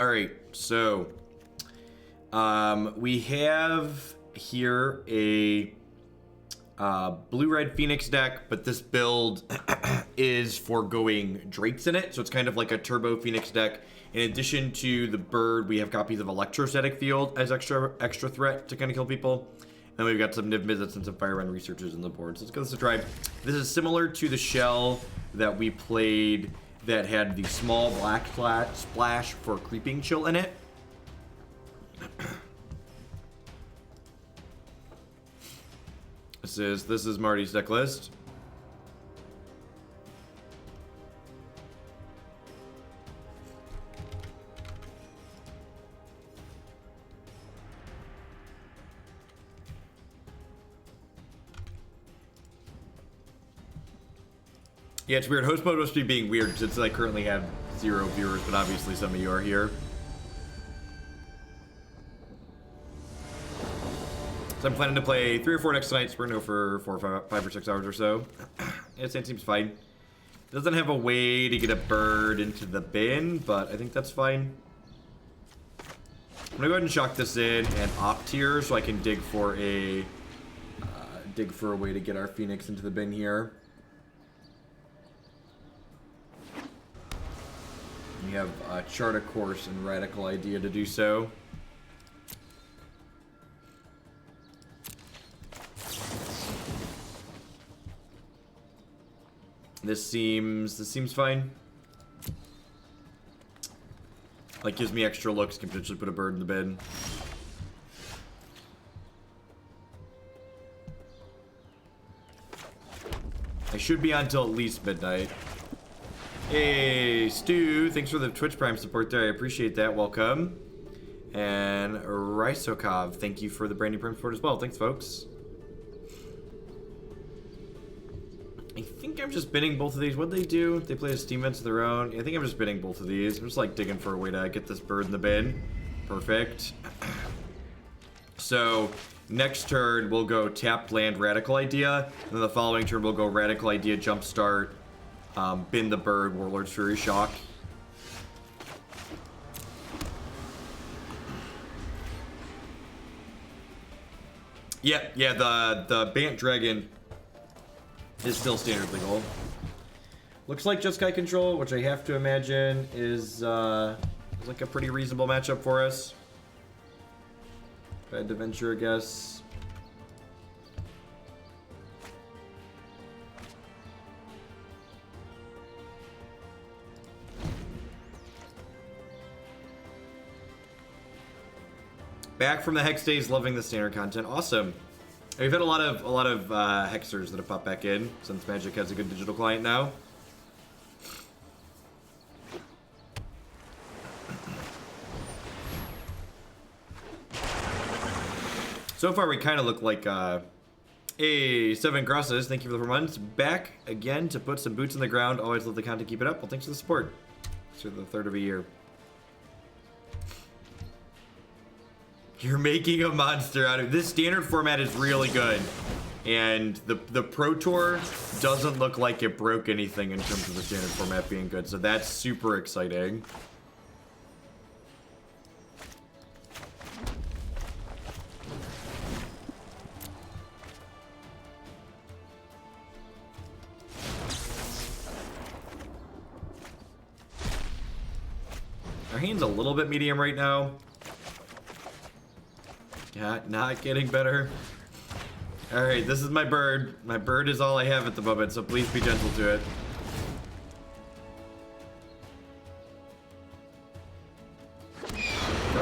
All right, so we have here a blue-red Phoenix deck, but this build is foregoing Drakes in it, so it's kind of like a turbo Phoenix deck. In addition to the bird, we have copies of Electrostatic Field as extra threat to kind of kill people. And we've got some Niv-Mizzets and some Firemind researchers on the board. So let's give this a try. This is similar to the shell that we played that had the small black splash for Creeping Chill in it. This is Marty's deck list. Yeah, it's weird. Host mode must be being weird since I currently have 0 viewers, but obviously some of you are here. So I'm planning to play 3 or 4 decks tonight. So we're gonna go for 5 or 6 hours or so. Yeah, it seems fine. It doesn't have a way to get a bird into the bin, but I think that's fine. I'm gonna go ahead and shock this in and opt here so I can dig for a way to get our Phoenix into the bin here. We have Chart a Course and Radical Idea to do so. This seems fine. Like, gives me extra looks, can potentially put a bird in the bin. I should be on till at least midnight. Hey, Stu, thanks for the Twitch Prime support there. I appreciate that. Welcome. And Rysokov, thank you for the brand new Prime support as well. Thanks, folks. I think I'm just binning both of these. What'd they do? They play a Steam events of their own. I think I'm just binning both of these. I'm just like digging for a way to get this bird in the bin. Perfect. So next turn we'll go tapped land Radical Idea. And then the following turn we'll go Radical Idea Jumpstart. Bin the bird, Warlord's Fury Shock. Yeah, the Bant Dragon is still standard legal. Looks like Jeskai control, which I have to imagine is like a pretty reasonable matchup for us. If I had to venture a guess. Back from the Hex days, loving the standard content. Awesome. We've had a lot of Hexers that have popped back in since Magic has a good digital client now. So far, we kind of look like hey, 7 Crosses. Thank you for the 4 months. Back again to put some boots in the ground. Always love the content. Keep it up. Well, thanks for the support. It's the 3rd of a year. You're making a monster out of this. Standard format is really good, and the Pro Tour doesn't look like it broke anything in terms of the standard format being good, so that's super exciting. Our hand's a little bit medium right now. Yeah, not getting better. Alright, this is my bird. My bird is all I have at the moment, so please be gentle to it.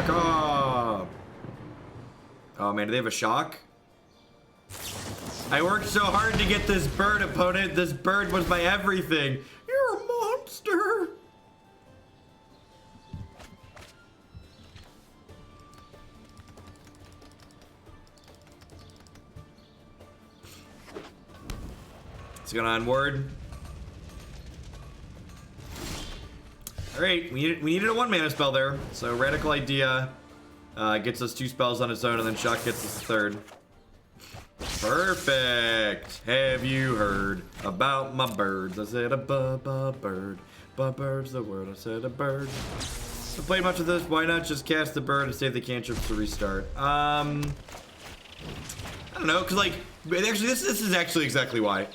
Caw. Oh man, do they have a shock? I worked so hard to get this bird, opponent. This bird was my everything. You're a monster. What's going on, Ward? Alright, we needed a 1-mana spell there. So Radical Idea gets us 2 spells on its own, and then Shock gets us a 3rd. Perfect! Have you heard about my birds? I said a bird. Bird's the word. I said a bird. I played much of this. Why not just cast the bird and save the cantrips to restart? I don't know, cause like actually this is actually exactly why.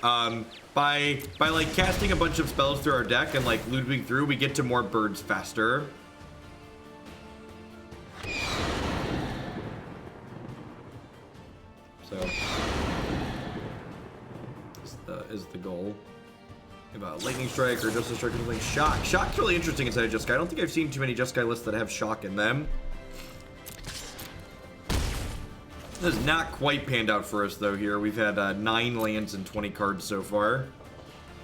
By like casting a bunch of spells through our deck and like looping through, we get to more birds faster. So is the goal. About lightning strike or justice strike or something. Shock. Shock's really interesting inside of Jeskai. I don't think I've seen too many Jeskai lists that have shock in them. This is not quite panned out for us though here. We've had 9 lands and 20 cards so far.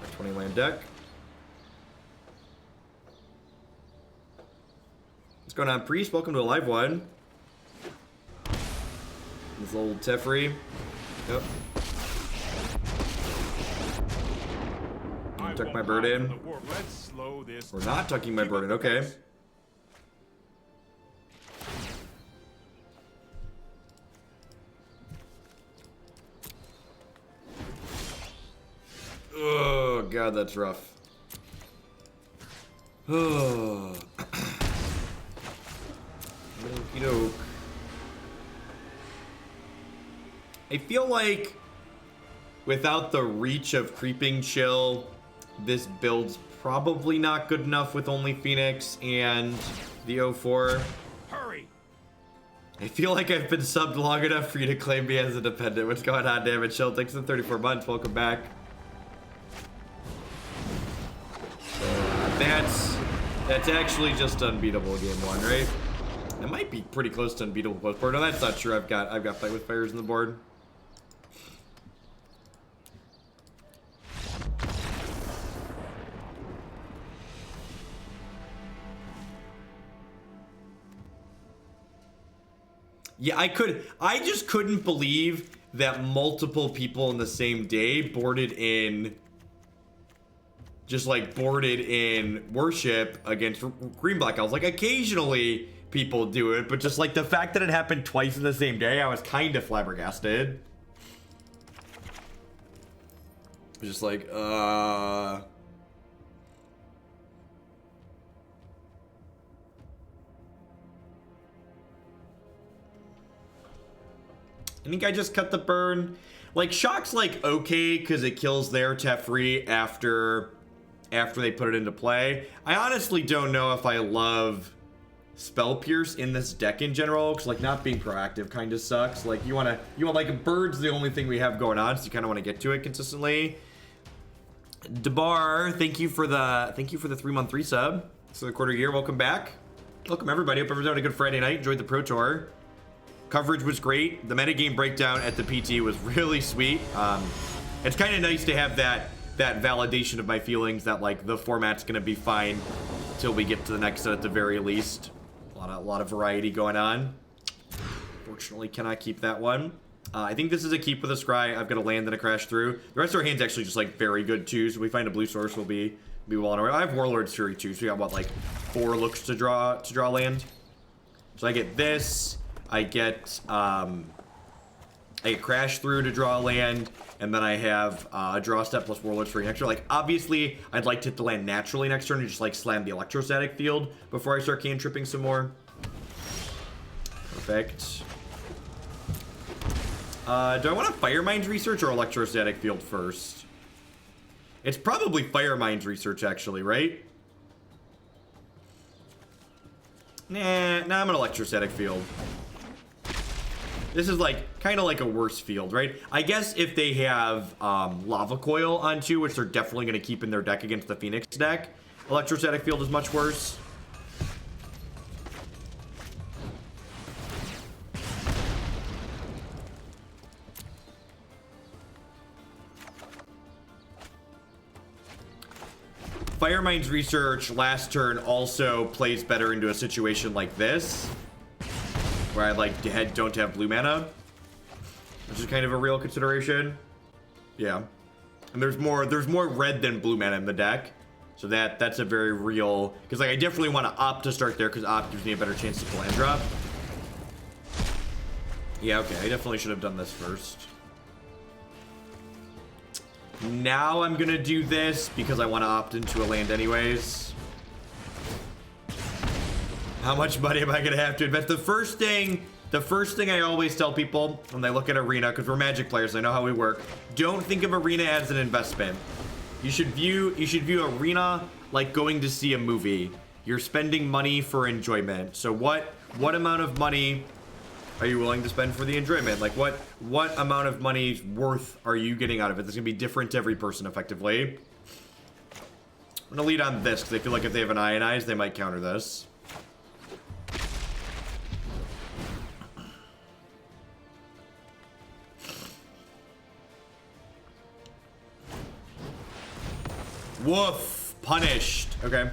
Our 20 land deck. What's going on, Priest? Welcome to a live one. This little Teferi. Yep. Tuck my bird in. We're not tucking my bird in, okay. Oh, God, that's rough. Oh. Okey-doke. I feel like without the reach of Creeping Chill, this build's probably not good enough with only Phoenix and the 04. Hurry! I feel like I've been subbed long enough for you to claim me as a dependent. What's going on, damn Chill? Thanks for 34 months. Welcome back. That's actually just unbeatable game 1, right? It might be pretty close to unbeatable post board. No, that's not true. I've got Fight with Fires on the board. Yeah, I just couldn't believe that multiple people in the same day boarded in Worship against Green Black. I was like, occasionally people do it, but just like the fact that it happened twice in the same day, I was kind of flabbergasted. Just like, I think I just cut the burn. Like, Shock's like okay because it kills their Teferi after they put it into play. I honestly don't know if I love Spell Pierce in this deck in general, because like not being proactive kind of sucks. Like you want like a bird's the only thing we have going on, so you kind of want to get to it consistently. Debar, thank you for the 3-month resub. So the quarter year, welcome back. Welcome everybody. Hope everyone's having a good Friday night. Enjoyed the Pro Tour. Coverage was great. The metagame breakdown at the PT was really sweet. It's kind of nice to have that validation of my feelings that like the format's gonna be fine till we get to the next set at the very least. A lot of variety going on. Fortunately, cannot keep that one. I think this is a keep with a scry. I've got a land and a crash through. The rest of our hand's actually just like very good too. So we find a blue source, we'll be well on our way. I have Warlord's Fury too, so we got what, like 4 looks to draw land. So I get this. I get crash through to draw a land, and then I have a draw step plus Warlord's Fury next turn. Like, obviously, I'd like to hit the land naturally next turn and just, like, slam the Electrostatic Field before I start cantripping some more. Perfect. Do I want to Firemind's Research or Electrostatic Field first? It's probably Firemind's Research, actually, right? Nah, I'm an Electrostatic Field. This is like kind of like a worse field, right? I guess if they have Lava Coil on 2, which they're definitely going to keep in their deck against the Phoenix deck, Electrostatic Field is much worse. Firemind's Research last turn also plays better into a situation like this, where I like don't have blue mana, which is kind of a real consideration. Yeah, and there's more red than blue mana in the deck, so that's a very real, because like I definitely want to opt to start there because opt gives me a better chance to land drop. Yeah, okay, I definitely should have done this first. Now I'm gonna do this because I want to opt into a land anyways. How much money am I gonna have to invest? The first thing I always tell people when they look at Arena, because we're Magic players, I know how we work. Don't think of Arena as an investment. You should view Arena like going to see a movie. You're spending money for enjoyment. So what amount of money are you willing to spend for the enjoyment? Like what amount of money's worth are you getting out of it? It's gonna be different to every person effectively. I'm gonna lead on this because I feel like if they have an Ionize, they might counter this. Woof! Punished. Okay.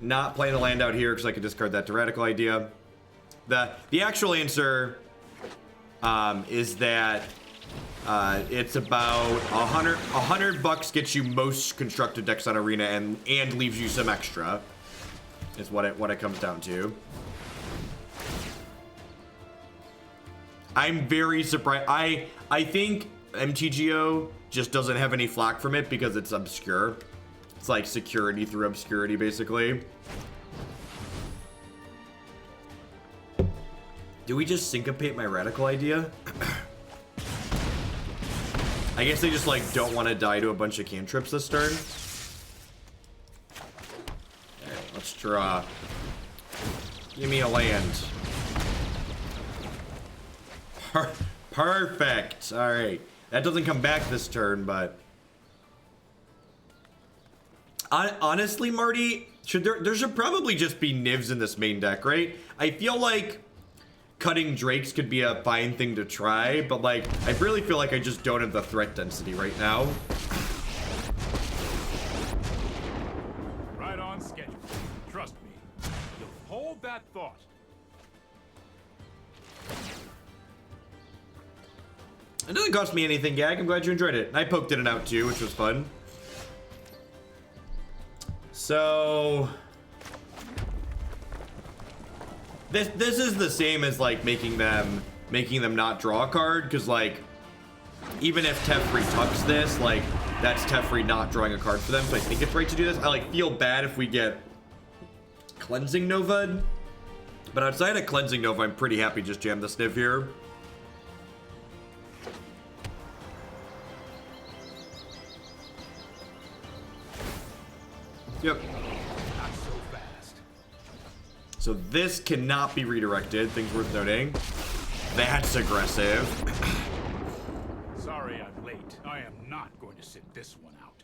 Not playing the land out here because I could discard that to Radical Idea. The actual answer is that it's about 100 bucks gets you most constructed decks on Arena and leaves you some extra. Is what it comes down to. I'm very surprised. I think MTGO just doesn't have any flack from it because it's obscure. It's like security through obscurity, basically. Do we just syncopate my Radical Idea? I guess they just like don't want to die to a bunch of cantrips this turn. Alright, let's draw. Give me a land. Perfect. Alright. That doesn't come back this turn, but honestly, Marty, there should probably just be Nivs in this main deck, right? I feel like cutting Drakes could be a fine thing to try, but like I really feel like I just don't have the threat density right now. Right on schedule. Trust me. You'll hold that thought. It doesn't cost me anything, Gag. I'm glad you enjoyed it. I poked in and out too, which was fun. So this is the same as like making them not draw a card, because like even if Teferi tucks this, like that's Teferi not drawing a card for them. So I think it's right to do this. I like feel bad if we get Cleansing Nova, but outside of Cleansing Nova, I'm pretty happy just jam this Niv here. Yep. Not so fast. So this cannot be redirected. Things worth noting. That's aggressive. Sorry I'm late. I am not going to sit this one out.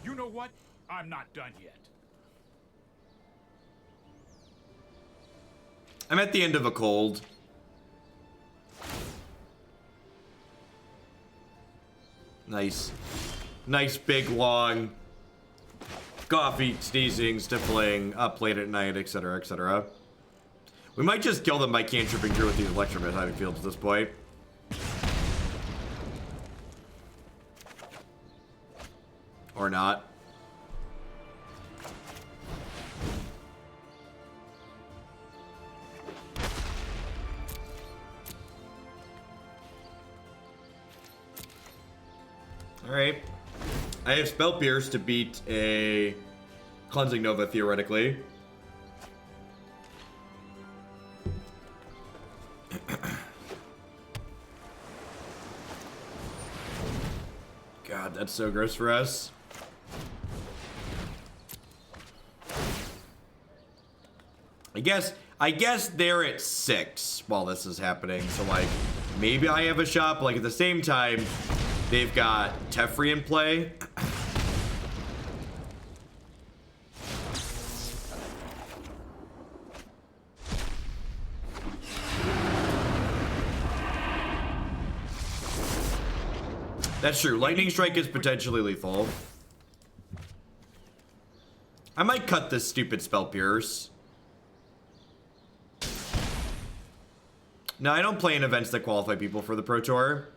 You know what? I'm not done yet. I'm at the end of a cold. Nice. Nice, big, long coffee, sneezing, sniffling, up late at night, etc., etc. We might just kill them by cantripping through with these Electrostatic Fields at this point. Or not. Alright. I have Spell Pierce to beat a Cleansing Nova, theoretically. God, that's so gross for us. I guess they're at 6 while this is happening, so like maybe I have a shot, but like at the same time they've got Teferi in play. That's true. Lightning Strike is potentially lethal. I might cut this stupid Spell Pierce. No, I don't play in events that qualify people for the Pro Tour.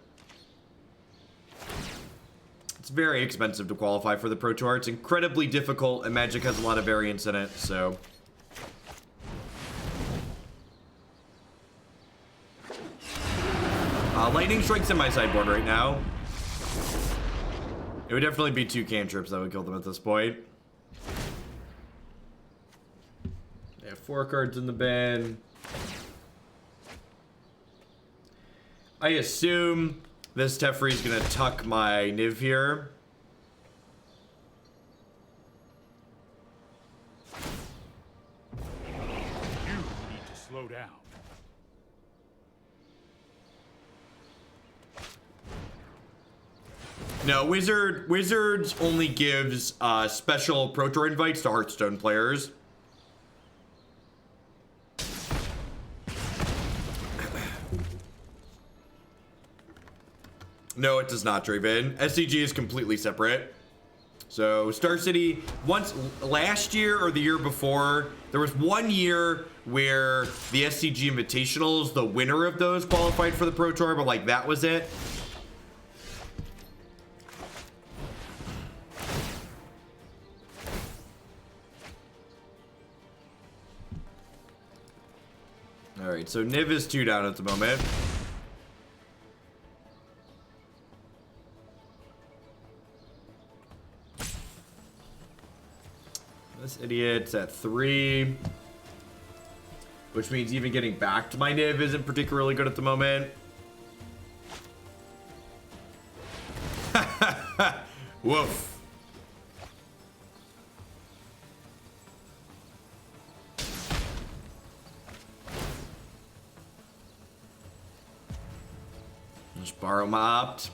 It's very expensive to qualify for the Pro Tour. It's incredibly difficult, and Magic has a lot of variance in it, so... Lightning Strike's in my sideboard right now. It would definitely be 2 cantrips that would kill them at this point. Yeah, 4 cards in the bin. I assume this Teferi's gonna tuck my Niv here. You need to slow down. No, Wizards only gives special Pro Tour invites to Hearthstone players. No, it does not, Draven. SCG is completely separate. So Star City, once last year or the year before, there was 1 year where the SCG Invitationals, the winner of those qualified for the Pro Tour, but like that was it. All right, so Niv is 2 down at the moment. This idiot's at 3, which means even getting back to my Niv isn't particularly good at the moment. Woof. Just borrow my opt.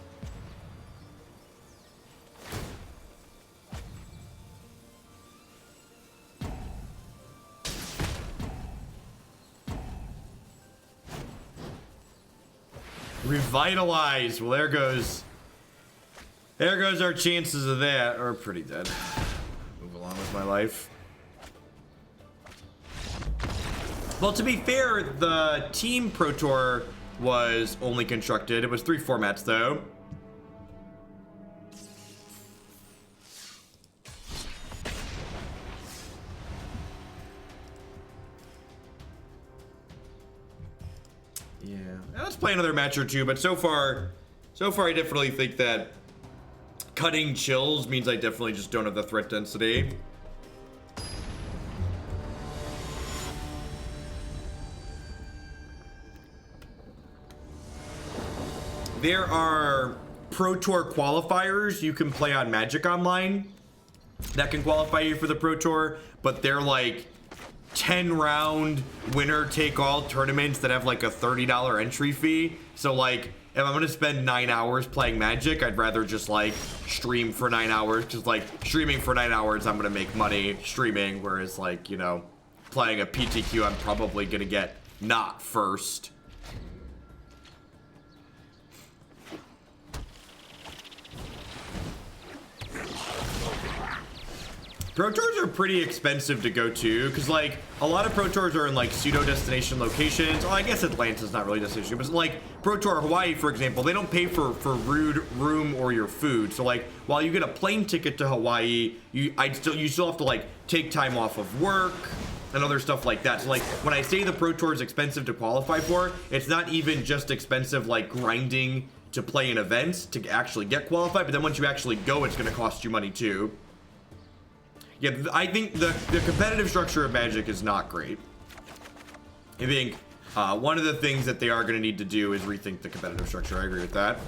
Revitalize. Well, there goes our chances of that. Or pretty dead. Move along with my life. Well, to be fair, the Team Pro Tour was only constructed. It was 3 formats, though. Yeah, let's play another match or two. But so far, I definitely think that cutting chills means I definitely just don't have the threat density. There are Pro Tour qualifiers you can play on Magic Online that can qualify you for the Pro Tour, but they're like 10-round winner-take-all tournaments that have like a $30 entry fee. So like, if I'm gonna spend 9 hours playing Magic, I'd rather just like stream for 9 hours, because like streaming for 9 hours, I'm gonna make money streaming, whereas like, you know, playing a PTQ, I'm probably gonna get not first. Pro Tours are pretty expensive to go to, because like a lot of Pro Tours are in like pseudo destination locations. Well, I guess Atlanta's not really a destination, but like Pro Tour Hawaii, for example, they don't pay for room or your food. So like while you get a plane ticket to Hawaii, you still have to like take time off of work and other stuff like that. So like when I say the Pro Tour is expensive to qualify for, it's not even just expensive like grinding to play in events to actually get qualified, but then once you actually go, it's going to cost you money too. Yeah, I think the competitive structure of Magic is not great. I think one of the things that they are going to need to do is rethink the competitive structure. I agree with that.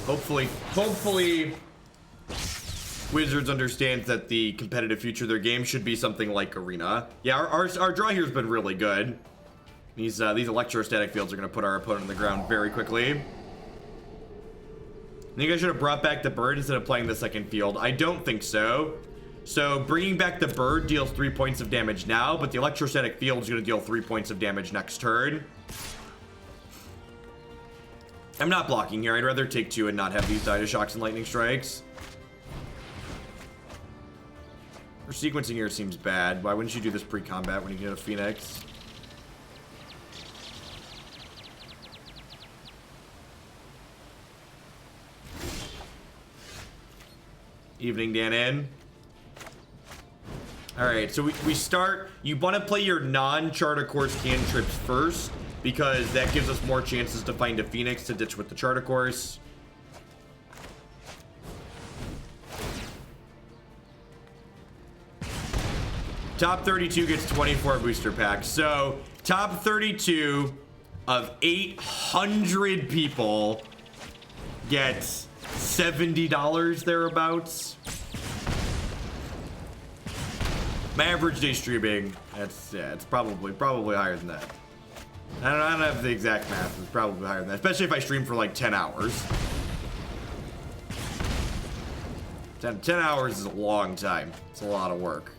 Hopefully, Wizards understands that the competitive future of their game should be something like Arena. Yeah, our draw here has been really good. These electrostatic fields are going to put our opponent on the ground very quickly. I think I should have brought back the bird instead of playing the second field. I don't think so. So bringing back the bird deals 3 points of damage now, but the electrostatic field is going to deal 3 points of damage next turn. I'm not blocking here. I'd rather take 2 and not have these die to shocks and lightning strikes. Our sequencing here seems bad. Why wouldn't you do this pre-combat when you get a Phoenix? Evening, Dan in. Alright, so we start. You want to play your non-Charter Course cantrips first, because that gives us more chances to find a Phoenix to ditch with the Charter Course. Top 32 gets 24 booster packs. So top 32 of 800 people get $70 thereabouts. My average day streaming, it's probably higher than that. I don't have the exact math. It's probably higher than that, especially if I stream for like 10 hours. 10 hours is a long time. It's a lot of work.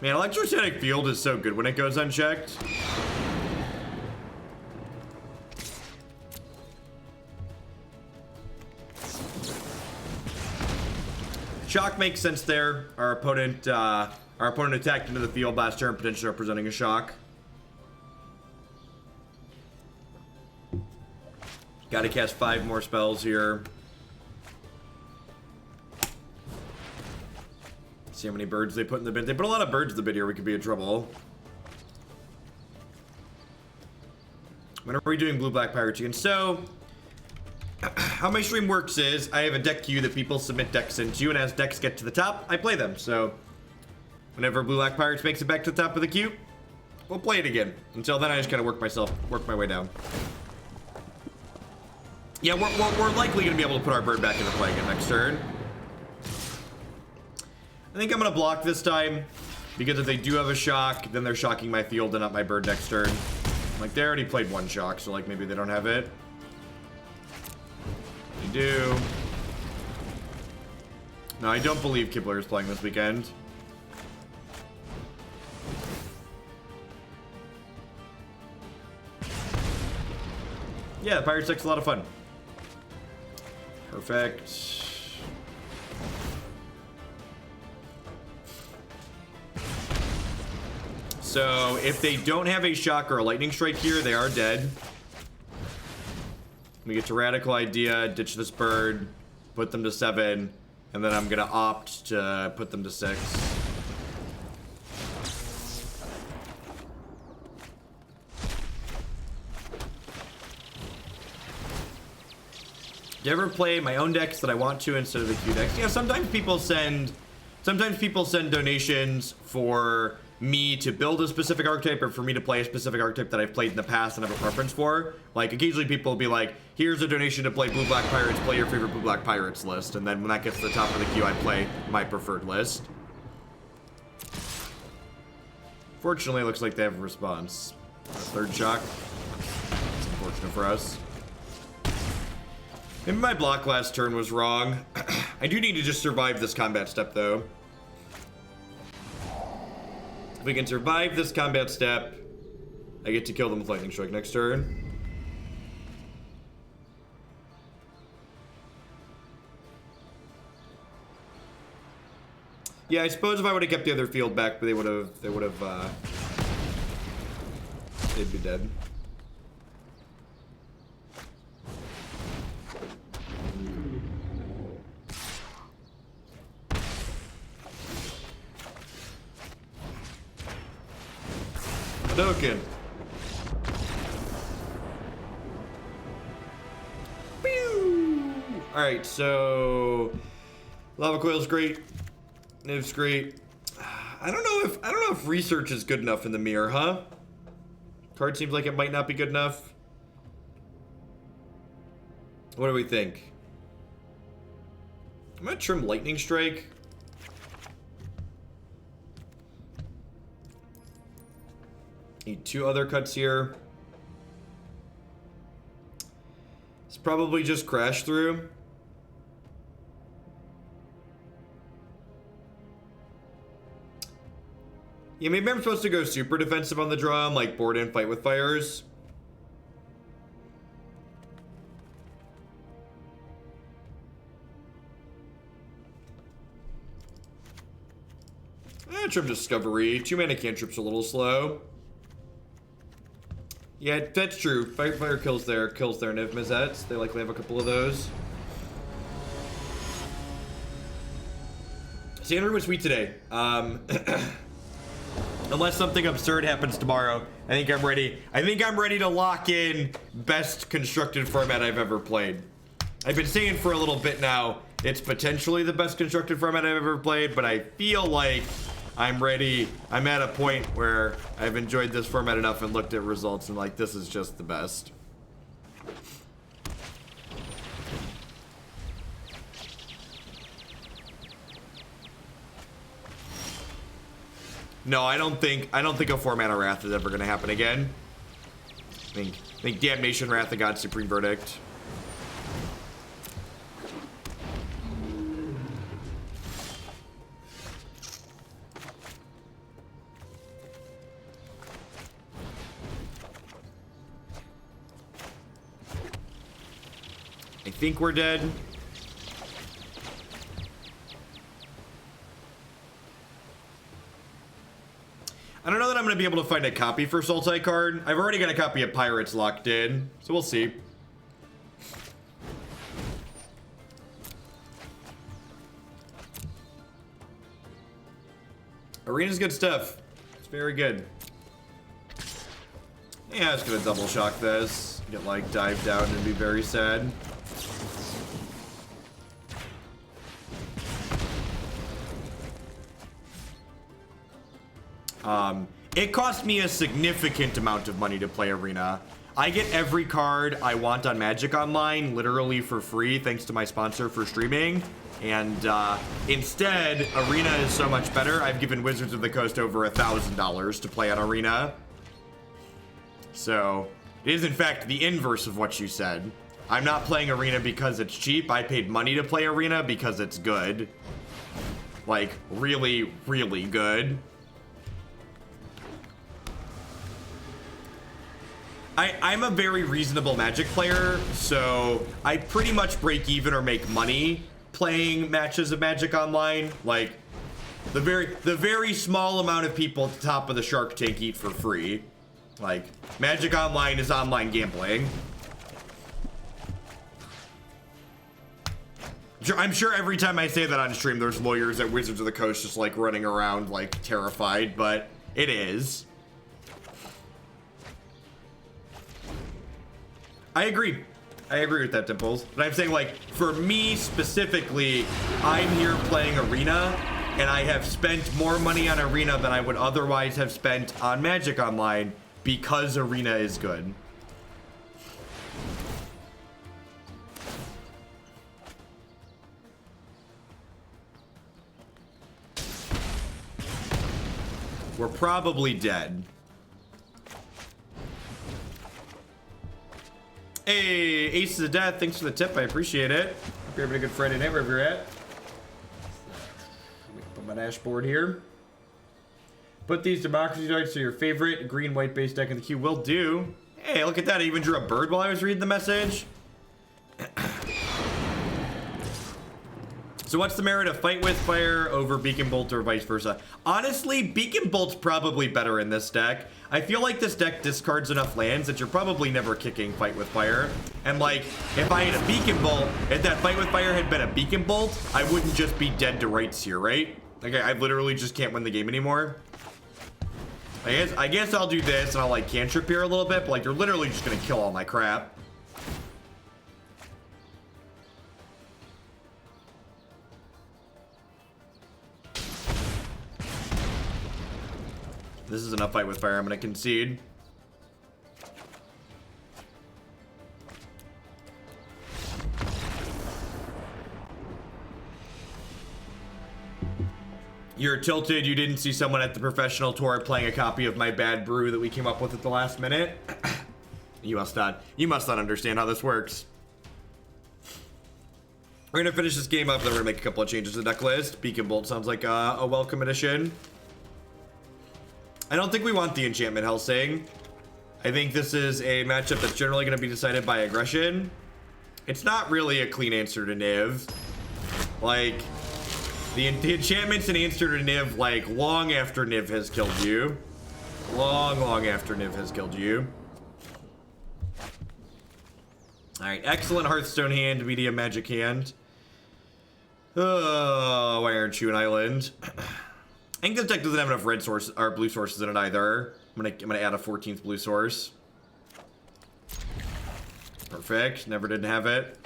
Man, Electrostatic Field is so good when it goes unchecked. Shock makes sense there. Our opponent attacked into the field last turn, potentially representing a shock. Got to cast 5 more spells here. See how many birds they put in the bin. They put a lot of birds in the bin here. We could be in trouble. When are we doing blue-black pirates again? So, how my stream works is I have a deck queue that people submit decks into, and as decks get to the top, I play them. So, whenever blue-black pirates makes it back to the top of the queue, we'll play it again. Until then, I just gotta work my way down. Yeah, we're likely gonna be able to put our bird back into play again next turn. I think I'm gonna block this time, because if they do have a shock, then they're shocking my field and not my bird next turn. Like, they already played 1 shock, so like maybe they don't have it. They do. No, I don't believe Kibler is playing this weekend. Yeah, the Pirate Deck's a lot of fun. Perfect. So, if they don't have a shock or a lightning strike here, they are dead. We get to Radical Idea, ditch this bird, put them to 7, and then I'm gonna opt to put them to 6. Do you ever play my own decks that I want to instead of the queue decks? Yeah, sometimes people send donations for me to build a specific archetype or for me to play a specific archetype that I've played in the past and have a preference for. Like, occasionally people will be like, here's a donation to play Blue-Black Pirates, play your favorite Blue-Black Pirates list. And then when that gets to the top of the queue, I play my preferred list. Fortunately, it looks like they have a response. 3rd shock. It's unfortunate for us. Maybe my block last turn was wrong. I do need to just survive this combat step, though. If we can survive this combat step, I get to kill them with Lightning Strike next turn. Yeah, I suppose if I would have kept the other field back, but they'd be dead. Hadouken. Alright, so Lava Coil's great. Niv's great. I don't know if research is good enough in the mirror, huh? Card seems like it might not be good enough. What do we think? I'm gonna trim Lightning Strike. Need 2 other cuts here. It's probably just Crash Through. Yeah, maybe I'm supposed to go super defensive on the draw and like board in Fight with Fires. Trim Discovery. 2 mana cantrip's a little slow. Yeah, that's true. Fight Fire kills their Niv-Mizzets. They likely have a couple of those. Sandra was sweet today. Unless something absurd happens tomorrow, I think I'm ready. I think I'm ready to lock in best constructed format I've ever played. I've been saying for a little bit now, It's potentially the best constructed format I've ever played, but I feel like I'm ready. I'm at a point where I've enjoyed this format enough and looked at results and like, this is just the best. No, I don't think a 4-mana Wrath is ever going to happen again. I think Damnation, Wrath of God, Supreme Verdict. I think we're dead. I don't know that I'm going to be able to find a copy for Sultai card. I've already got a copy of Pirates locked in, so we'll see. Arena's good stuff. It's very good. Yeah, I was going to double shock this. Get, like, dived down and be very sad. It cost me a significant amount of money to play Arena. I get every card I want on Magic Online literally for free thanks to my sponsor for streaming. And instead, Arena is so much better. I've given Wizards of the Coast over $1,000 to play on Arena. So, it is in fact the inverse of what you said. I'm not playing Arena because it's cheap. I paid money to play Arena because it's good. Like, really, really good. I'm a very reasonable Magic player, so I pretty much break even or make money playing matches of Magic Online. Like, the very small amount of people at the top of the Shark Tank eat for free. Like, Magic Online is online gambling. I'm sure every time I say that on stream, there's lawyers at Wizards of the Coast just, like, running around, like, terrified, but it is. I agree. I agree with that, Dimples. But I'm saying, like, for me specifically, I'm here playing Arena, and I have spent more money on Arena than I would otherwise have spent on Magic Online because Arena is good. We're probably dead. Hey, Aces of Death, thanks for the tip. I appreciate it. Hope you're having a good Friday night wherever you're at. Let me put my dashboard here. Put these Democracy Droids to your favorite green-white base deck in the queue. Will do. Hey, look at that. I even drew a bird while I was reading the message. So what's the merit of Fight with Fire over Beacon Bolt or vice versa? Honestly, Beacon Bolt's probably better in this deck. I feel like this deck discards enough lands that you're probably never kicking Fight with Fire. And like, if I had a Beacon Bolt, if that Fight with Fire had been a Beacon Bolt, I wouldn't just be dead to rights here, right? Like, I literally just can't win the game anymore. I guess I'll do this and I'll like cantrip here a little bit, but like, you're literally just gonna kill all my crap. This is enough Fight with Fire. I'm going to concede. You're tilted. You didn't see someone at the professional tour playing a copy of my bad brew that we came up with at the last minute. You must not understand how this works. We're going to finish this game up, then we're going to make a couple of changes to the deck list. Beacon Bolt sounds like a welcome addition. I don't think we want the Enchantment Hellsing. I think this is a matchup that's generally going to be decided by aggression. It's not really a clean answer to Niv. Like, the enchantment's an answer to Niv, like, long after Niv has killed you. Long after Niv has killed you. Alright, excellent Hearthstone hand, medium magic hand. Oh, why aren't you an island? I think this deck doesn't have enough red source or blue sources in it either. I'm gonna add a 14th blue source. Perfect. Never didn't have it.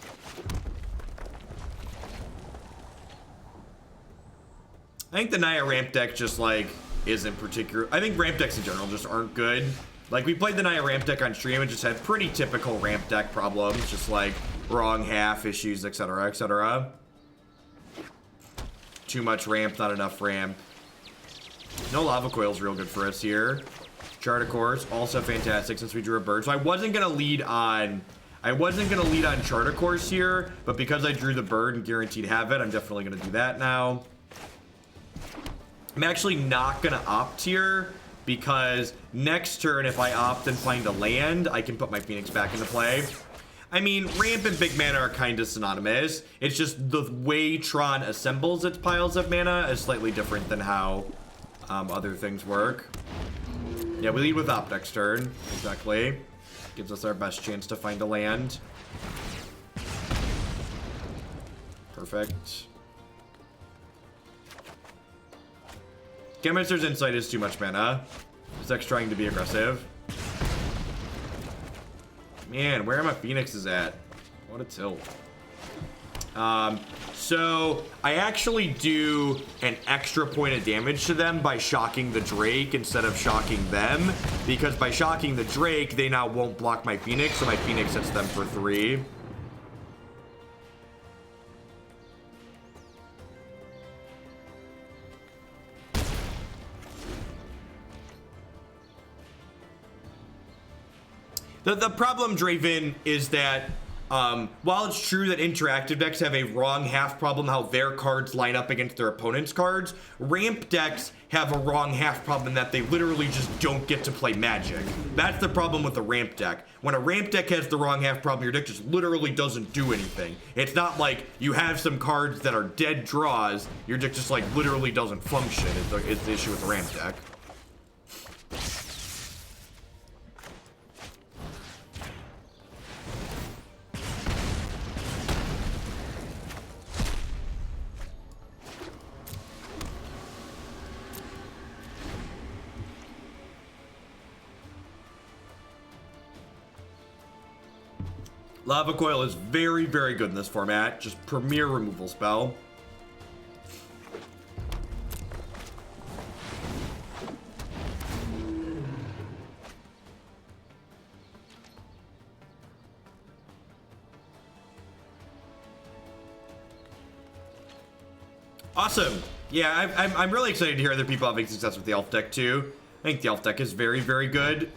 I think the Naya ramp deck just like isn't particular. I think ramp decks in general just aren't good. Like we played the Naya ramp deck on stream and just had pretty typical ramp deck problems, just like wrong half issues, etc., etc. Too much ramp, not enough ramp. No Lava Coil's real good for us here. Chart of course, also fantastic since we drew a bird. So I wasn't gonna lead on Charter Course here, but because I drew the bird and guaranteed have it, I'm definitely gonna do that now. I'm actually not gonna opt here because next turn, if I opt and find a land, I can put my Phoenix back into play. I mean, ramp and big mana are kind of synonymous. It's just the way Tron assembles its piles of mana is slightly different than how other things work. Yeah, we lead with opt next turn. Exactly. Gives us our best chance to find a land. Perfect. Chemister's Insight is too much mana. This deck's trying to be aggressive. Man, where are my Phoenixes at? What a tilt. So I actually do an extra point of damage to them by shocking the Drake instead of shocking them, because by shocking the Drake, they now won't block my Phoenix, so my Phoenix hits them for 3. The problem, Draven, is that while it's true that interactive decks have a wrong half problem how their cards line up against their opponent's cards, ramp decks have a wrong half problem in that they literally just don't get to play Magic. That's the problem with a ramp deck. When a ramp deck has the wrong half problem, your deck just literally doesn't do anything. It's not like you have some cards that are dead draws, your deck just like literally doesn't function. It's the issue with the ramp deck. Lava Coil is very, very good in this format. Just premier removal spell. Awesome. Yeah, I'm really excited to hear other people having success with the Elf deck too. I think the Elf deck is very, very good.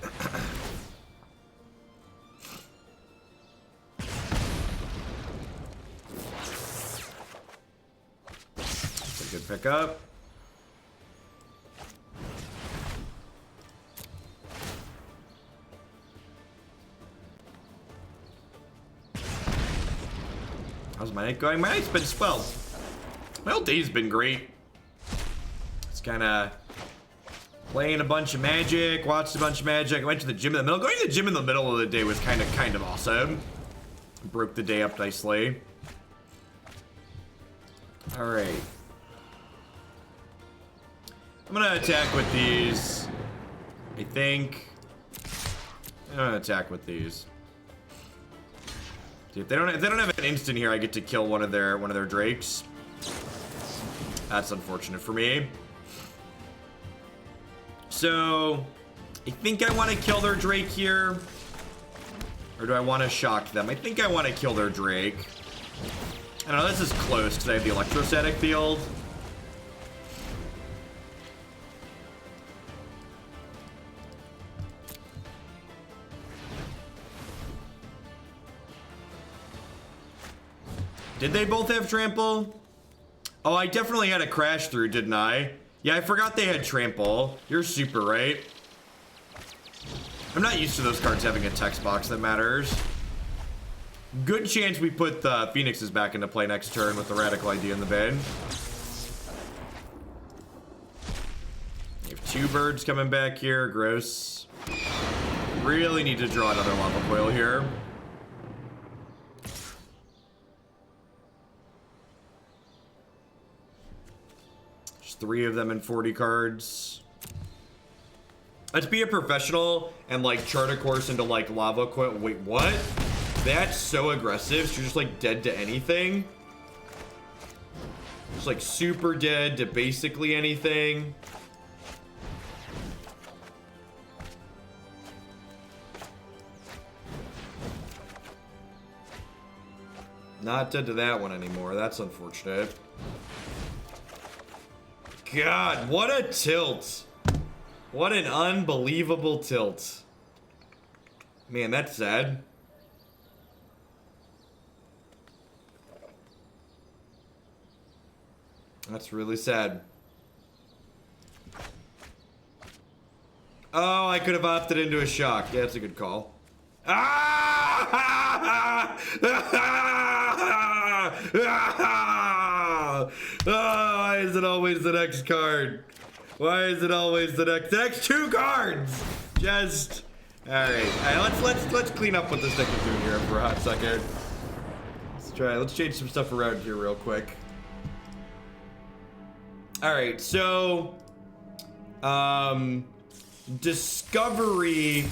Good pickup. How's my night going? My night's been swell. My whole day's been great. It's kind of playing a bunch of Magic, watched a bunch of Magic. I went to the gym in the middle. Going to the gym in the middle of the day was kind of awesome. Broke the day up nicely. All right. I'm gonna attack with these. I think I'm gonna attack with these. See, if they don't have an instant here, I get to kill one of their drakes. That's unfortunate for me. So I think I want to kill their drake here, or do I want to shock them? I think I want to kill their drake. I don't know. This is close because I have the Electrostatic Field. Did they both have trample? Oh, I definitely had a crash through, didn't I? Yeah, I forgot they had trample. You're super right. I'm not used to those cards having a text box that matters. Good chance we put the Phoenixes back into play next turn with the Radical idea in the bin. We have 2 birds coming back here. Gross. Really need to draw another Lava Coil here. There's 3 of them in 40 cards. Let's be a professional and like chart a course into like Lava Coil. Wait, what? That's so aggressive. She's just like dead to anything. It's like super dead to basically anything. Not dead to that one anymore. That's unfortunate. God, what a tilt. What an unbelievable tilt. Man, that's sad. That's really sad. Oh, I could have opted into a shock. Yeah, that's a good call. Ah! Why is it always the next card? Why is it always the next two cards? Just all right. Let's clean up what this deck is doing here for a hot second. Let's change some stuff around here real quick. All right, so Discovery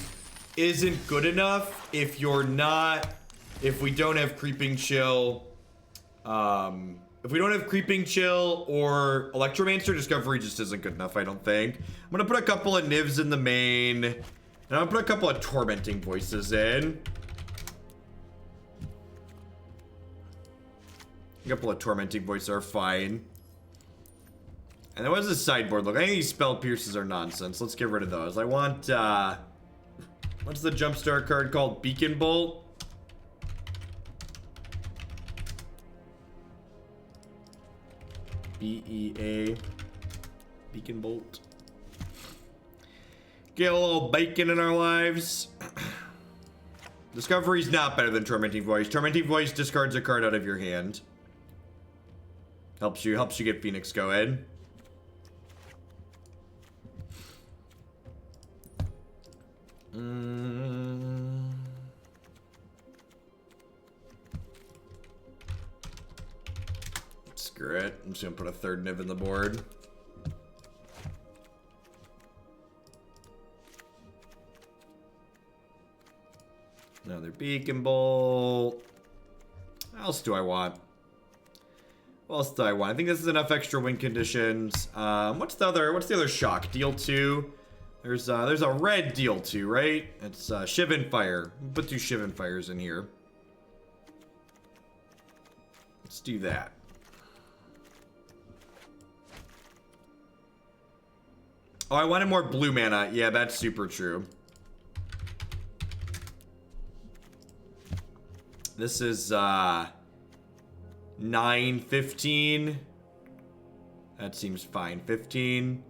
isn't good enough if we don't have Creeping Chill. If we don't have Creeping Chill or Electromancer, Discovery just isn't good enough, I don't think. I'm gonna put a couple of Nivs in the main, and I'm gonna put a couple of Tormenting Voices in. A couple of Tormenting Voices are fine. And then what does the sideboard look? I think these Spell Pierces are nonsense. Let's get rid of those. I want, what's the Jumpstart card called? Beacon Bolt? B-E-A. Beacon Bolt. Get a little bacon in our lives. Discovery's not better than Tormenting Voice. Tormenting Voice discards a card out of your hand. Helps you get Phoenix going. Screw it. I'm just gonna put a third Niv in the board. Another Beacon Bolt. What else do I want? What else do I want? I think this is enough extra win conditions. What's the other shock? Deal 2. There's a red deal 2, right? It's Shivan Fire. Put 2 Shivan Fires in here. Let's do that. Oh, I wanted more blue mana. Yeah, that's super true. This is 9-15. That seems fine. 15.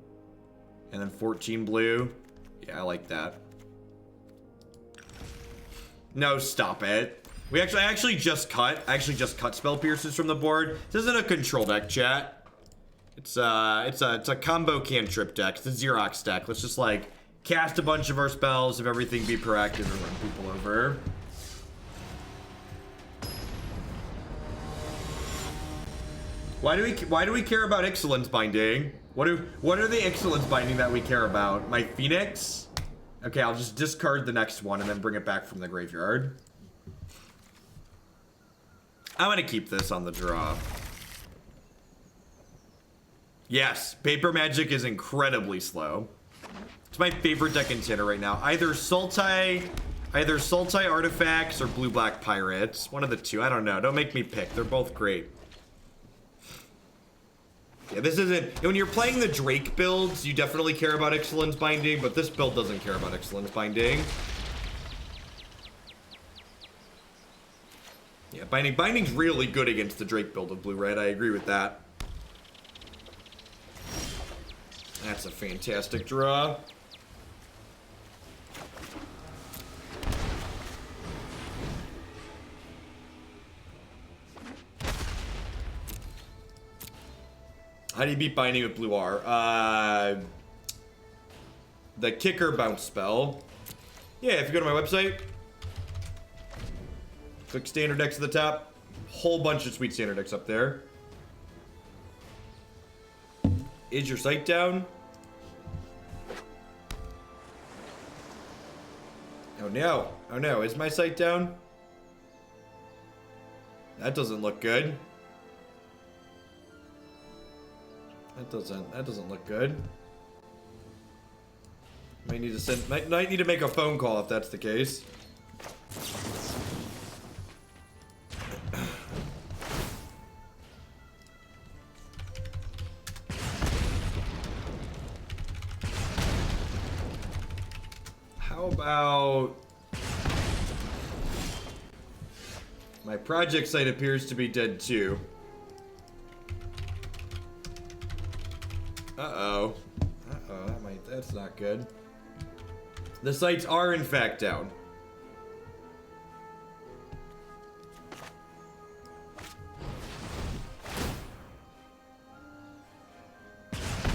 And then 14 blue. Yeah, I like that. No, stop it. I actually just cut Spell Pierces from the board. This isn't a control deck, chat. It's a combo cantrip deck. It's a Xerox deck. Let's just like cast a bunch of our spells, have everything be proactive, and run people over. Why do we care about Excellence Binding? What are the Excellence Binding that we care about? My Phoenix? Okay, I'll just discard the next one and then bring it back from the graveyard. I'm gonna keep this on the draw. Yes, Paper Magic is incredibly slow. It's my favorite deck in Tanner right now. Either Sultai Artifacts or Blue-Black Pirates. One of the two. I don't know. Don't make me pick. They're both great. Yeah, this isn't... When you're playing the Drake builds, you definitely care about Excellence Binding, but this build doesn't care about Excellence Binding. Yeah, Binding's really good against the Drake build of Blue-Red. I agree with that. That's a fantastic draw. How do you beat Binding with Blue R? The Kicker Bounce spell. Yeah, if you go to my website, click Standard Decks at the top. Whole bunch of sweet Standard Decks up there. Is your site down? Oh no. Oh no, is my site down? That doesn't look good. That doesn't look good. Might need to make a phone call if that's the case. How about my project site appears to be dead too. Uh-oh. Uh-oh, that's not good. The sites are in fact down.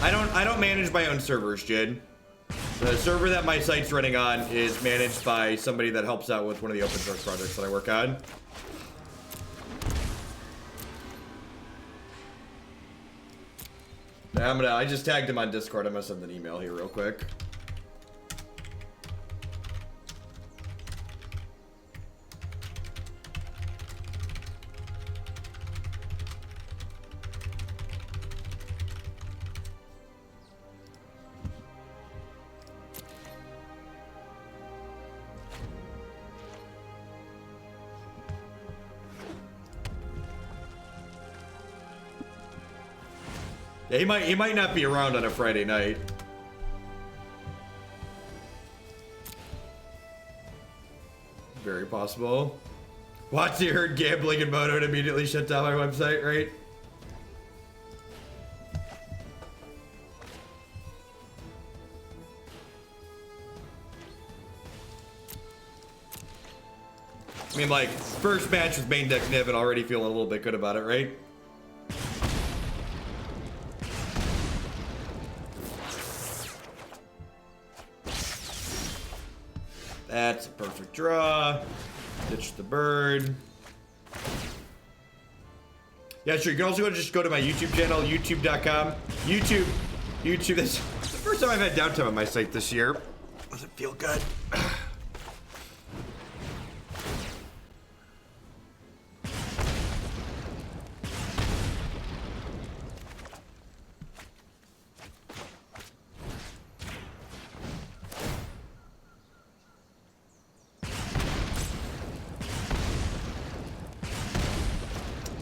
I don't manage my own servers, Jid. The server that my site's running on is managed by somebody that helps out with one of the open source projects that I work on. I just tagged him on Discord. I'm gonna send an email here real quick. Yeah, he might not be around on a Friday night. Very possible. Watch the heard gambling in Moto and immediately shut down my website, right? I mean, like, first match with main deck Niv and already feeling a little bit good about it, right? That's a perfect draw. Ditch the bird. Yeah, sure. You can also just go to my YouTube channel, youtube.com. YouTube. That's the first time I've had downtime on my site this year. Doesn't feel good.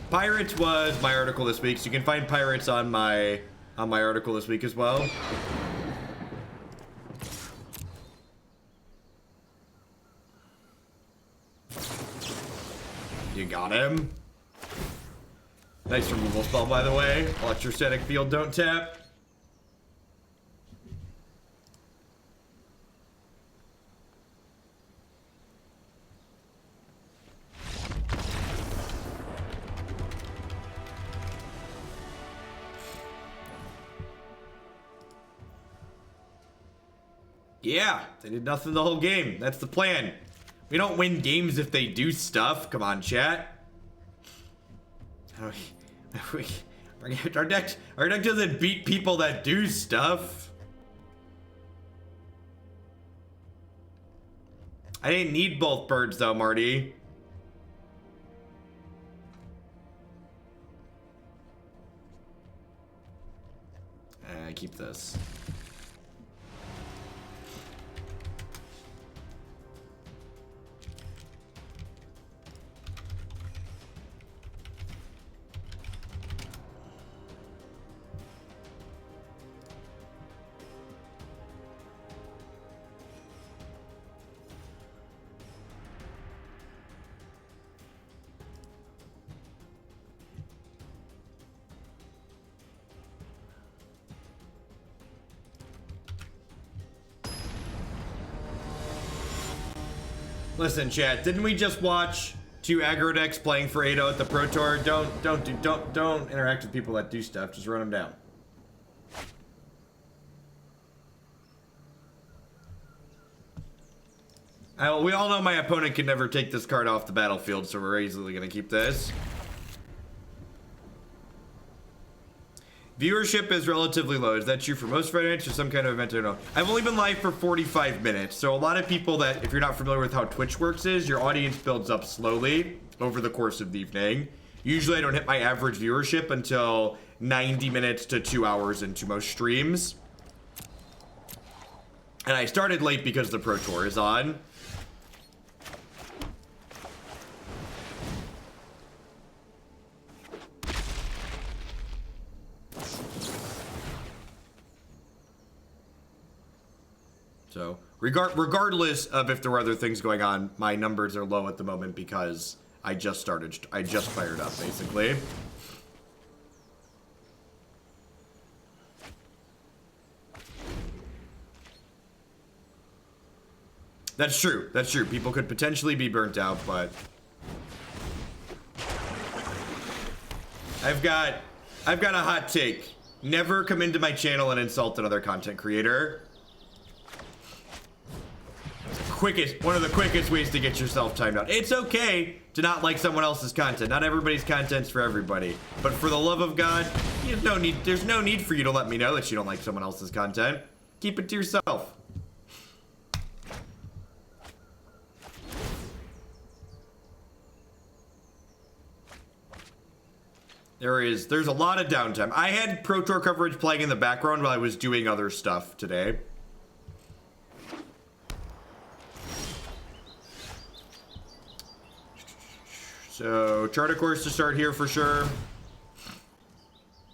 Pirates was my article this week, so you can find Pirates on my article this week as well. You got him. Nice removal spell, by the way. Electrostatic Field, don't tap. Yeah, they did nothing the whole game. That's the plan. We don't win games if they do stuff. Come on, chat. Our deck doesn't beat people that do stuff. I didn't need both birds though, Marty. I keep this. Listen, chat, didn't we just watch two aggro decks playing for 8-0 at the Pro Tour? Don't interact with people that do stuff. Just run them down. We all know my opponent can never take this card off the battlefield, so we're easily gonna keep this. Viewership is relatively low. Is that true for most Friday nights or some kind of event? I don't know. I've only been live for 45 minutes. So a lot of people that, if you're not familiar with how Twitch works, is your audience builds up slowly over the course of the evening. Usually I don't hit my average viewership until 90 minutes to 2 hours into most streams. And I started late because the Pro Tour is on. So, regardless of if there were other things going on, my numbers are low at the moment because I just fired up, basically. That's true. That's true. People could potentially be burnt out, but I've got a hot take. Never come into my channel and insult another content creator. One of the quickest ways to get yourself timed out. It's okay to not like someone else's content. Not everybody's content's for everybody. But for the love of God, there's no need for you to let me know that you don't like someone else's content. Keep it to yourself. There's a lot of downtime. I had Pro Tour coverage playing in the background while I was doing other stuff today. So, charter course to start here for sure.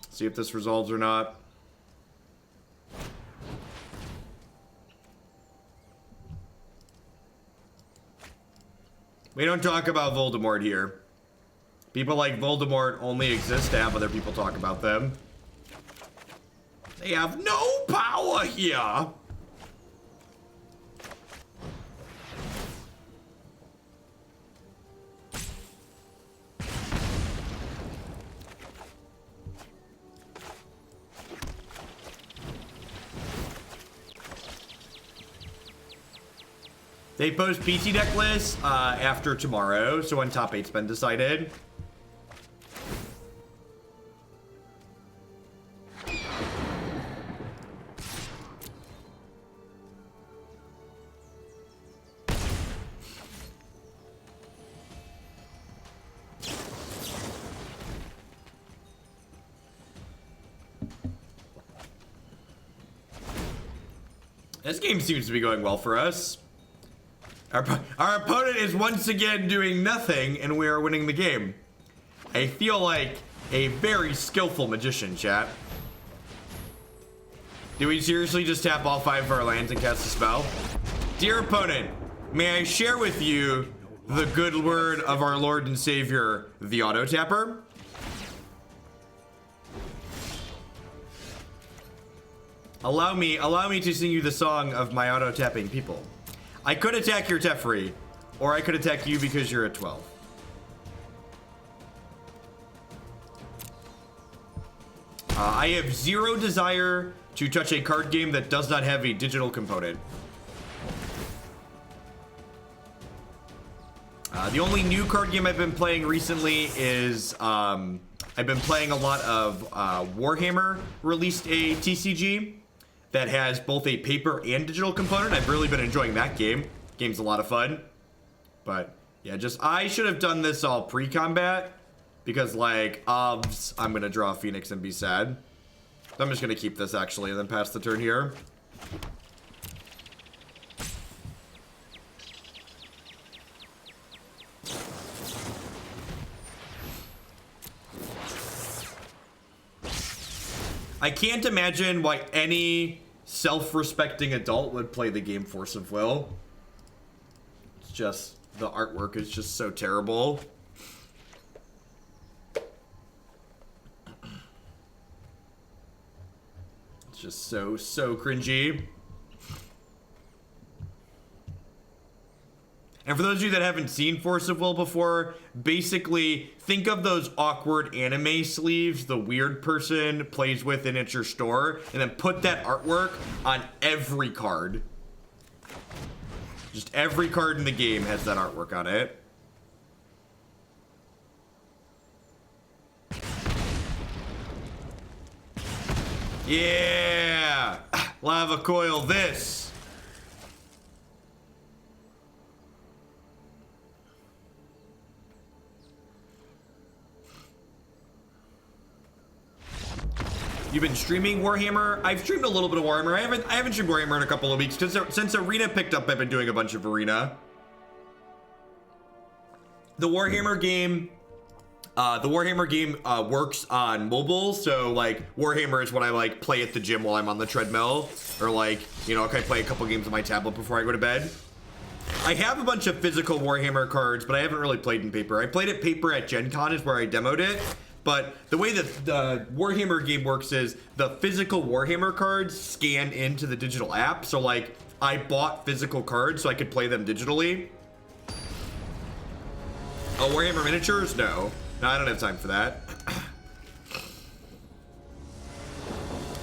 See if this resolves or not. We don't talk about Voldemort here. People like Voldemort only exist to have other people talk about them. They have no power here. They post PC deck lists after tomorrow, so when top 8's been decided. This game seems to be going well for us. Our opponent is once again doing nothing, and we are winning the game. I feel like a very skillful magician, chat. Do we seriously just tap all 5 of our lands and cast a spell? Dear opponent, may I share with you the good word of our Lord and Savior, the Auto Tapper? Allow me to sing you the song of my auto-tapping people. I could attack your Teferi, or I could attack you because you're at 12. I have zero desire to touch a card game that does not have a digital component. The only new card game I've been playing recently is, I've been playing a lot of Warhammer released a TCG that has both a paper and digital component. I've really been enjoying that game. Game's a lot of fun. But yeah, I should have done this all pre-combat because like, obvs, I'm gonna draw Phoenix and be sad. So I'm just gonna keep this actually and then pass the turn here. I can't imagine why any self-respecting adult would play the game Force of Will. It's just, the artwork is just so terrible. It's just so cringy. And for those of you that haven't seen Force of Will before, basically think of those awkward anime sleeves the weird person plays with in at your store, and then put that artwork on every card. Just every card in the game has that artwork on it. Yeah! Lava Coil this! You've been streaming Warhammer? I've streamed a little bit of Warhammer. I haven't streamed Warhammer in a couple of weeks because since Arena picked up, I've been doing a bunch of Arena. The Warhammer game works on mobile, so like Warhammer is what I like play at the gym while I'm on the treadmill, or like, you know, I play a couple games on my tablet before I go to bed. I have a bunch of physical Warhammer cards, but I haven't really played in paper. I played at paper at Gen Con is where I demoed it. But the way that the Warhammer game works is the physical Warhammer cards scan into the digital app. So like I bought physical cards so I could play them digitally. Oh, Warhammer miniatures? No, I don't have time for that.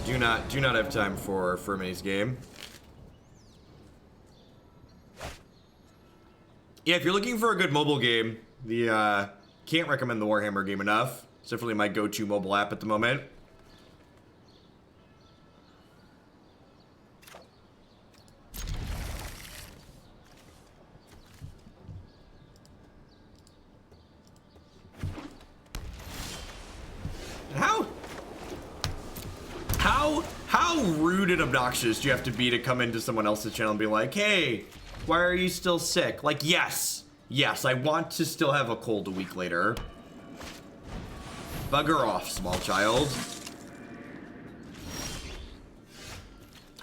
Do not have time for Firemi's game. Yeah, if you're looking for a good mobile game, the can't recommend the Warhammer game enough. It's definitely my go-to mobile app at the moment. How rude and obnoxious do you have to be to come into someone else's channel and be like, hey, why are you still sick? Like, yes, I want to still have a cold a week later. Bugger off, small child.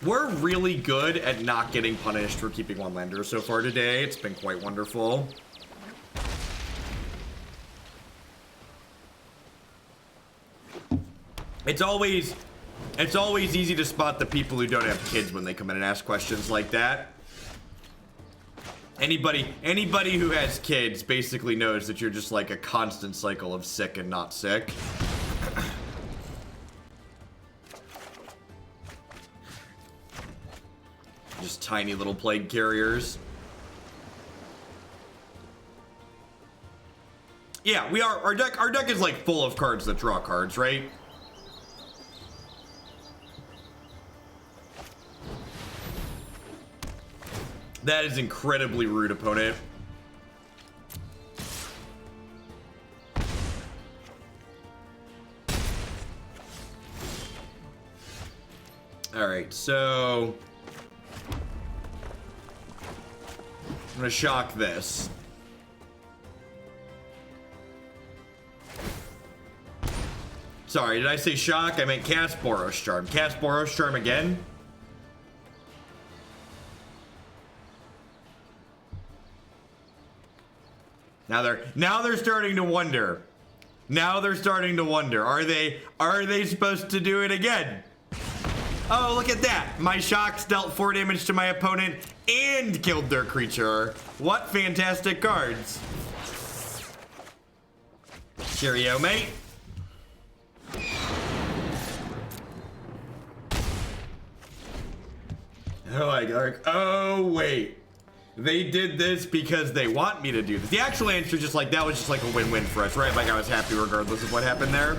We're really good at not getting punished for keeping one lander so far today. It's been quite wonderful. It's always easy to spot the people who don't have kids when they come in and ask questions like that. Anybody who has kids basically knows that you're just like a constant cycle of sick and not sick. Just tiny little plague carriers. Yeah, we are. Our deck is like full of cards that draw cards, right? That is incredibly rude, opponent. All right, so I'm gonna shock this. Sorry, did I say shock? I meant cast Boros Charm. Cast Boros Charm again? Now they're starting to wonder. Now they're starting to wonder. Are they supposed to do it again? Oh, look at that. My shocks dealt 4 damage to my opponent and killed their creature. What fantastic cards. Cheerio, mate. Oh my god. Oh, wait. They did this because they want me to do this. The actual answer is just like, that was just like a win-win for us, right? Like I was happy regardless of what happened there.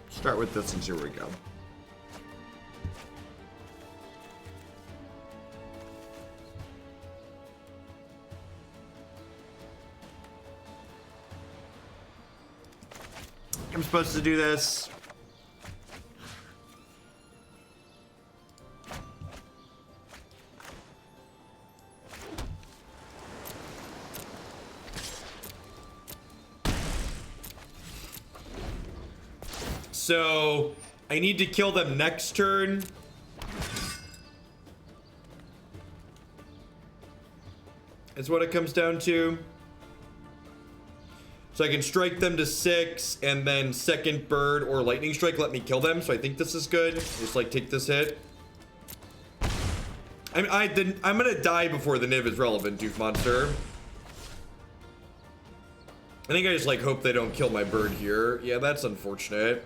Start with this and here we go. I'm supposed to do this. So I need to kill them next turn. Is what it comes down to. So I can strike them to 6, and then second bird or lightning strike let me kill them. So I think this is good. Just like take this hit. I'm gonna die before the Niv is relevant, Doof Monster. I think I just like hope they don't kill my bird here. Yeah, that's unfortunate.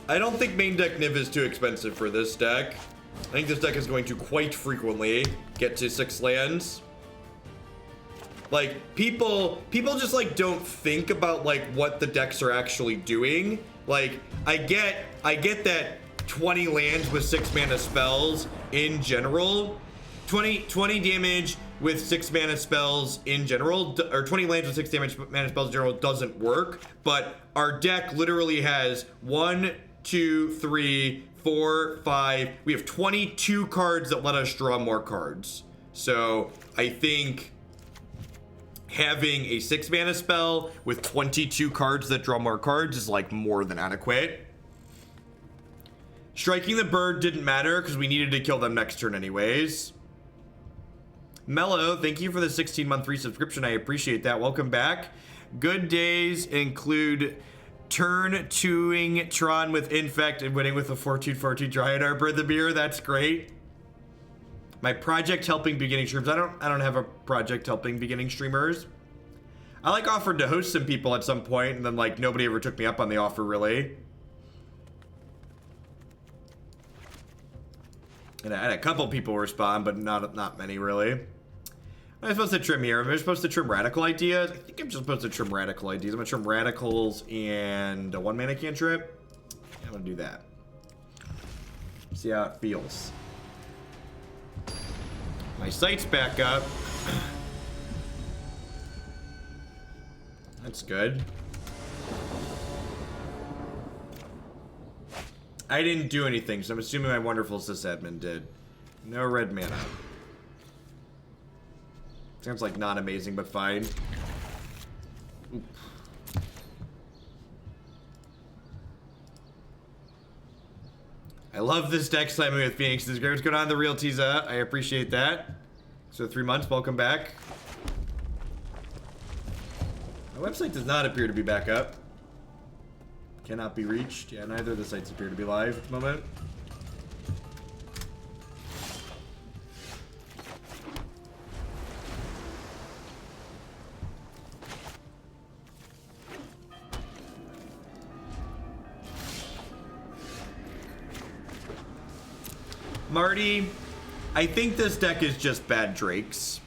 I don't think main deck Niv is too expensive for this deck. I think this deck is going to quite frequently get to 6 lands. Like, people just, like, don't think about, like, what the decks are actually doing. Like, I get that 20 lands with 6 mana spells in general, 20 damage with 6 mana spells in general, or 20 lands with 6 mana spells in general doesn't work, but our deck literally has 1, 2, 3, 4, 5. We have 22 cards that let us draw more cards. So I think having a 6 mana spell with 22 cards that draw more cards is like more than adequate. Striking the bird didn't matter because we needed to kill them next turn anyways. Mello, thank you for the 16-month resubscription. I appreciate that. Welcome back. Good days include turn 2ing Tron with Infect and winning with a 14/14 Dryad Arbor of the Beer. That's great. My project helping beginning streamers. I don't have a project helping beginning streamers. I like offered to host some people at some point, and then like nobody ever took me up on the offer really. And I had a couple people respond, but not many really. Am I supposed to trim here? Am I supposed to trim radical ideas? I think I'm just supposed to trim radical ideas. I'm gonna trim radicals and a 1 mana cantrip. I'm gonna do that. See how it feels. My sight's back up. That's good. I didn't do anything, so I'm assuming my wonderful sysadmin did. No red mana. Sounds like not amazing, but fine. Oop. I love this deck slamming with Phoenix. This is great. What's going on, the real Tiza? I appreciate that. So 3 months, welcome back. My website does not appear to be back up. Cannot be reached. Yeah, neither of the sites appear to be live at the moment. Marty, I think this deck is just bad Drakes.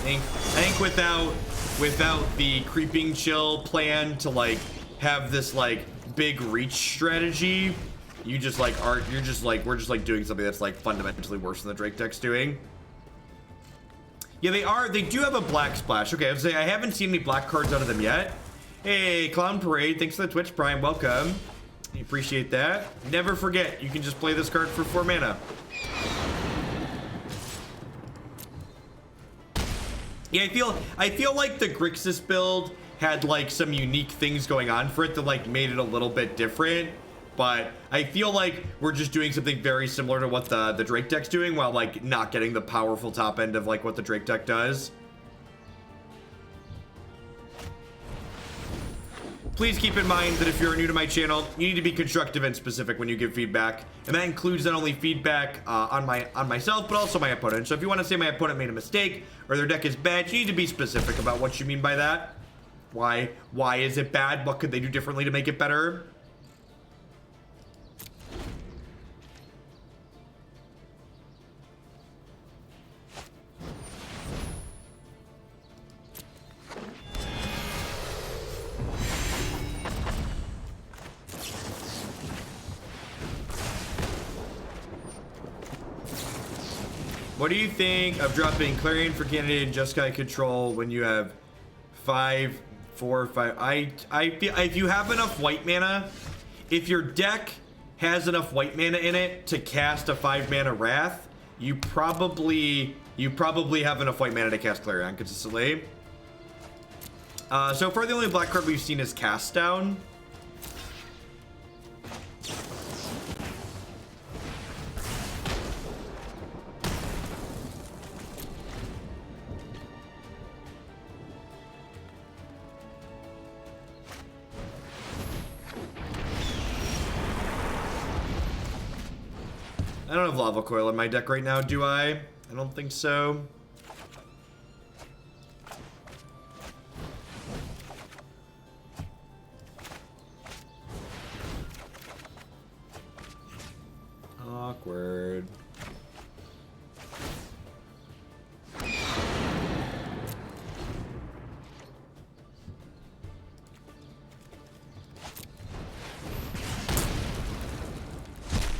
I think without the creeping chill plan to like have this like big reach strategy, you just like we're just like doing something that's like fundamentally worse than the Drake deck's doing. Yeah, they do have a black splash. Okay, I was saying I haven't seen any black cards out of them yet. Hey, Clown Parade, thanks for the Twitch Prime, welcome. I appreciate that. Never forget, you can just play this card for 4 mana. Yeah, I feel like the Grixis build had like some unique things going on for it that like made it a little bit different, but I feel like we're just doing something very similar to what the Drake deck's doing while like not getting the powerful top end of like what the Drake deck does. Please keep in mind that if you're new to my channel, you need to be constructive and specific when you give feedback. And that includes not only feedback on myself, but also my opponent. So if you want to say my opponent made a mistake or their deck is bad, you need to be specific about what you mean by that. Why is it bad? What could they do differently to make it better? What do you think of dropping Clarion for Cannonade and Jeskai control when you have 5, 4, 5? I feel if you have enough white mana, if your deck has enough white mana in it to cast a 5 mana Wrath, you probably have enough white mana to cast Clarion consistently. So far the only black card we've seen is Cast Down. I don't have Lava Coil in my deck right now, do I? I don't think so.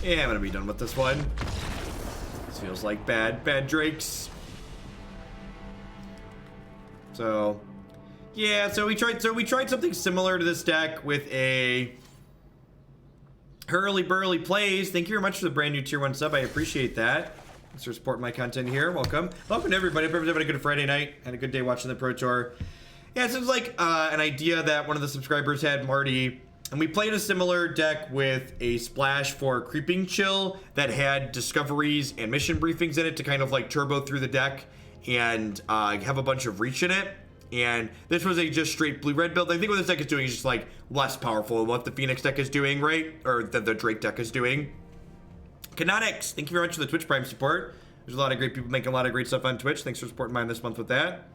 Yeah, I'm gonna be done with this one. This feels like bad Drakes. So, yeah, so we tried something similar to this deck with a Hurly Burly Plays. Thank you very much for the brand new tier 1 sub. I appreciate that. Thanks for supporting my content here. Welcome. Welcome to everybody. Hope everyone's having a good Friday night. Had a good day watching the Pro Tour. Yeah, it seems like an idea that one of the subscribers had, Marty, and we played a similar deck with a splash for Creeping Chill that had discoveries and mission briefings in it to kind of like turbo through the deck and have a bunch of reach in it. And this was a just straight blue-red build. I think what this deck is doing is just like less powerful than what the Phoenix deck is doing, right? Or the Drake deck is doing. Canonics, thank you very much for the Twitch Prime support. There's a lot of great people making a lot of great stuff on Twitch. Thanks for supporting mine this month with that.